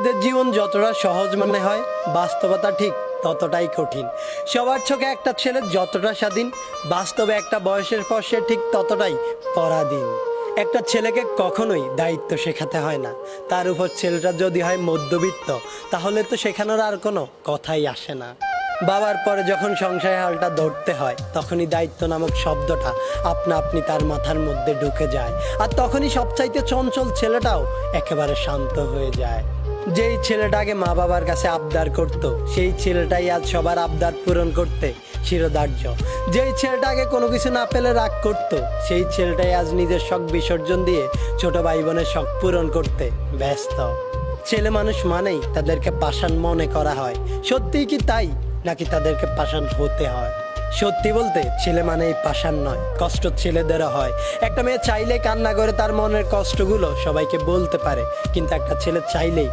ছেলেদের জীবন যতটা সহজ মনে হয়, বাস্তবতা ঠিক ততটাই কঠিন। সবার চোখে একটা ছেলে যতটা স্বাধীন, বাস্তবে একটা বয়সের পর সে ঠিক ততটাই পরাধীন। একটা ছেলেকে কখনোই দায়িত্ব শেখাতে হয় না, তার উপর ছেলেটা যদি হয় মধ্যবিত্ত, তাহলে তো শেখানোর আর কোনো কথাই আসে না। বাবার পরে যখন সংসারের হালটা ধরতে হয়, তখনই দায়িত্ব নামক শব্দটা আপনা আপনি তার মাথার মধ্যে ঢুকে যায়, আর তখনই সবচাইতে চঞ্চল ছেলেটাও একেবারে শান্ত হয়ে যায়। যেই ছেলেটাকে মা বাবার কাছে আবদার করত, সেই ছেলেটাই আজ সবার আবদার পূরণ করতে শিরোধার্য। যেই ছেলেটাকে কোনো কিছু না পেলে রাগ করত, সেই ছেলেটাই আজ নিজের শখ বিসর্জন দিয়ে ছোট ভাই বোনের শখ পূরণ করতে ব্যস্ত। ছেলে মানুষ মানেই তাদেরকে পাষাণ মনে করা হয়, সত্যিই কি তাই, নাকি তাদেরকে পাষাণ হতে হয়? সত্যি বলতে ছেলে মানেই পাষাণ নয়, কষ্ট ছেলেদেরও হয়। একটা মেয়ে চাইলে কান্না করে তার মনের কষ্টগুলো সবাইকে বলতে পারে, কিন্তু একটা ছেলে চাইলেই